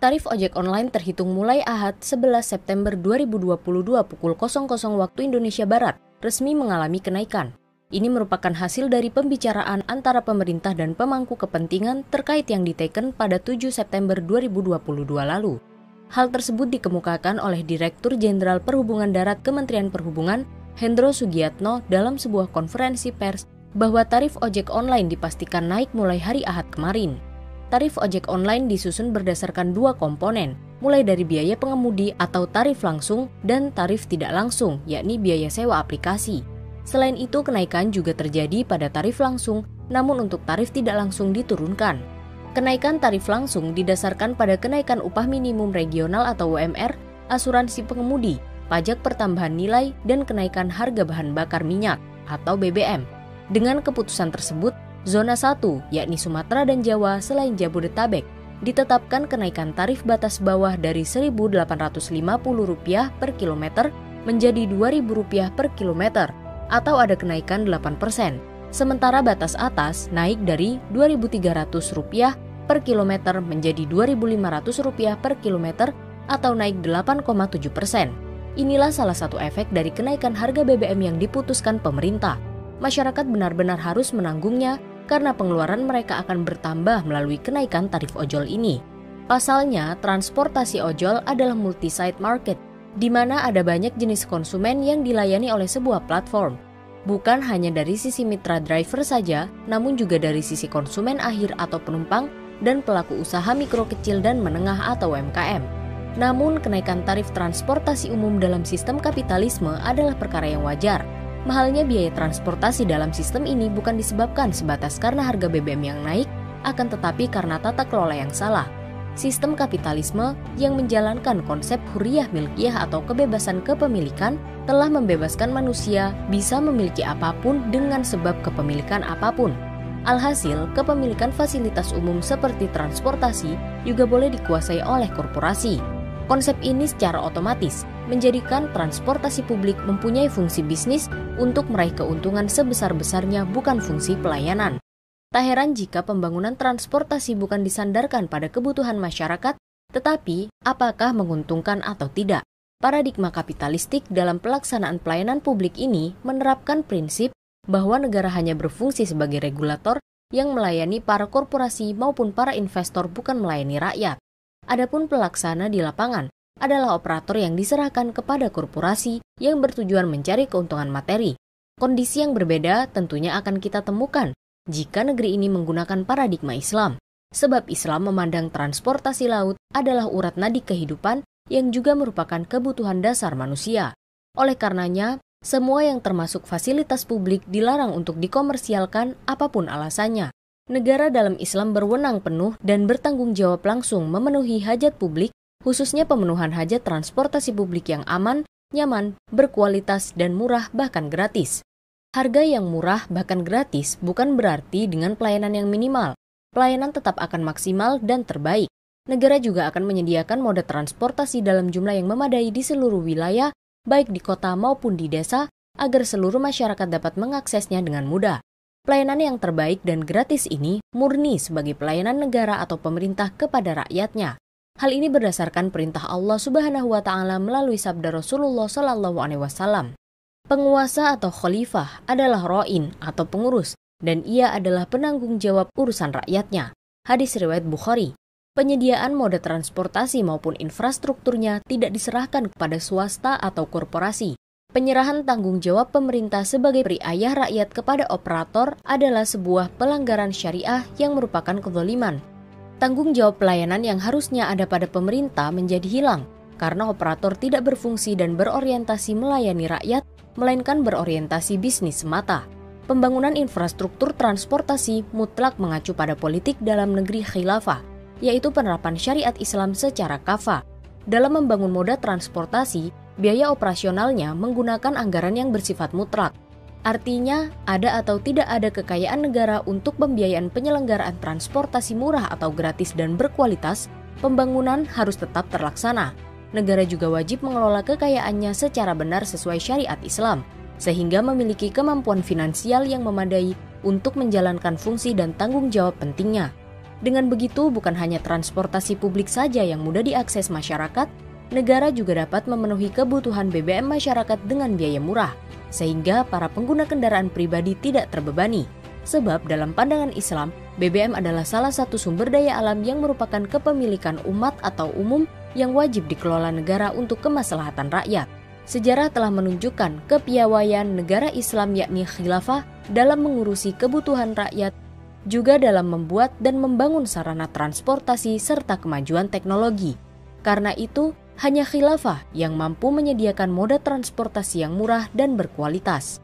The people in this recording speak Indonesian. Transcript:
Tarif ojek online terhitung mulai Ahad 11 September 2022 pukul 00 waktu Indonesia Barat resmi mengalami kenaikan. Ini merupakan hasil dari pembicaraan antara pemerintah dan pemangku kepentingan terkait yang diteken pada 7 September 2022 lalu. Hal tersebut dikemukakan oleh Direktur Jenderal Perhubungan Darat Kementerian Perhubungan, Hendro Sugiatno, dalam sebuah konferensi pers bahwa tarif ojek online dipastikan naik mulai hari Ahad kemarin. Tarif ojek online disusun berdasarkan dua komponen, mulai dari biaya pengemudi atau tarif langsung dan tarif tidak langsung, yakni biaya sewa aplikasi. Selain itu, kenaikan juga terjadi pada tarif langsung, namun untuk tarif tidak langsung diturunkan. Kenaikan tarif langsung didasarkan pada kenaikan upah minimum regional atau UMR, asuransi pengemudi, pajak pertambahan nilai, dan kenaikan harga bahan bakar minyak atau BBM. Dengan keputusan tersebut, Zona 1, yakni Sumatera dan Jawa selain Jabodetabek, ditetapkan kenaikan tarif batas bawah dari Rp1.850 per kilometer menjadi Rp2.000 per kilometer, atau ada kenaikan 8%. Sementara batas atas naik dari Rp2.300 per kilometer menjadi Rp2.500 per kilometer, atau naik 8,7%. Inilah salah satu efek dari kenaikan harga BBM yang diputuskan pemerintah. Masyarakat benar-benar harus menanggungnya karena pengeluaran mereka akan bertambah melalui kenaikan tarif ojol ini. Pasalnya, transportasi ojol adalah multi-site market, di mana ada banyak jenis konsumen yang dilayani oleh sebuah platform. Bukan hanya dari sisi mitra driver saja, namun juga dari sisi konsumen akhir atau penumpang dan pelaku usaha mikro kecil dan menengah atau UMKM. Namun, kenaikan tarif transportasi umum dalam sistem kapitalisme adalah perkara yang wajar. Mahalnya biaya transportasi dalam sistem ini bukan disebabkan sebatas karena harga BBM yang naik, akan tetapi karena tata kelola yang salah. Sistem kapitalisme yang menjalankan konsep hurriyah milkiyah atau kebebasan kepemilikan telah membebaskan manusia bisa memiliki apapun dengan sebab kepemilikan apapun. Alhasil, kepemilikan fasilitas umum seperti transportasi juga boleh dikuasai oleh korporasi. Konsep ini secara otomatis menjadikan transportasi publik mempunyai fungsi bisnis untuk meraih keuntungan sebesar-besarnya, bukan fungsi pelayanan. Tak heran jika pembangunan transportasi bukan disandarkan pada kebutuhan masyarakat, tetapi apakah menguntungkan atau tidak. Paradigma kapitalistik dalam pelaksanaan pelayanan publik ini menerapkan prinsip bahwa negara hanya berfungsi sebagai regulator yang melayani para korporasi maupun para investor, bukan melayani rakyat. Adapun pelaksana di lapangan adalah operator yang diserahkan kepada korporasi yang bertujuan mencari keuntungan materi. Kondisi yang berbeda tentunya akan kita temukan jika negeri ini menggunakan paradigma Islam. Sebab Islam memandang transportasi laut adalah urat nadi kehidupan yang juga merupakan kebutuhan dasar manusia. Oleh karenanya, semua yang termasuk fasilitas publik dilarang untuk dikomersialkan apapun alasannya. Negara dalam Islam berwenang penuh dan bertanggung jawab langsung memenuhi hajat publik, khususnya pemenuhan hajat transportasi publik yang aman, nyaman, berkualitas, dan murah bahkan gratis. Harga yang murah bahkan gratis bukan berarti dengan pelayanan yang minimal. Pelayanan tetap akan maksimal dan terbaik. Negara juga akan menyediakan moda transportasi dalam jumlah yang memadai di seluruh wilayah, baik di kota maupun di desa, agar seluruh masyarakat dapat mengaksesnya dengan mudah. Pelayanan yang terbaik dan gratis ini murni sebagai pelayanan negara atau pemerintah kepada rakyatnya. Hal ini berdasarkan perintah Allah Subhanahu wa Ta'ala melalui sabda Rasulullah Shallallahu Alaihi Wasallam. Penguasa atau khalifah adalah ra'in atau pengurus, dan ia adalah penanggung jawab urusan rakyatnya. Hadis riwayat Bukhari. Penyediaan moda transportasi maupun infrastrukturnya tidak diserahkan kepada swasta atau korporasi. Penyerahan tanggung jawab pemerintah sebagai periayah rakyat kepada operator adalah sebuah pelanggaran syariah yang merupakan kezaliman. Tanggung jawab pelayanan yang harusnya ada pada pemerintah menjadi hilang karena operator tidak berfungsi dan berorientasi melayani rakyat, melainkan berorientasi bisnis semata. Pembangunan infrastruktur transportasi mutlak mengacu pada politik dalam negeri khilafah, yaitu penerapan syariat Islam secara kafah. Dalam membangun moda transportasi, biaya operasionalnya menggunakan anggaran yang bersifat mutlak. Artinya, ada atau tidak ada kekayaan negara untuk pembiayaan penyelenggaraan transportasi murah atau gratis dan berkualitas, pembangunan harus tetap terlaksana. Negara juga wajib mengelola kekayaannya secara benar sesuai syariat Islam, sehingga memiliki kemampuan finansial yang memadai untuk menjalankan fungsi dan tanggung jawab pentingnya. Dengan begitu, bukan hanya transportasi publik saja yang mudah diakses masyarakat, negara juga dapat memenuhi kebutuhan BBM masyarakat dengan biaya murah, sehingga para pengguna kendaraan pribadi tidak terbebani. Sebab dalam pandangan Islam, BBM adalah salah satu sumber daya alam yang merupakan kepemilikan umat atau umum yang wajib dikelola negara untuk kemaslahatan rakyat. Sejarah telah menunjukkan kepiawaian negara Islam yakni khilafah dalam mengurusi kebutuhan rakyat, juga dalam membuat dan membangun sarana transportasi serta kemajuan teknologi. Karena itu, hanya khilafah yang mampu menyediakan moda transportasi yang murah dan berkualitas.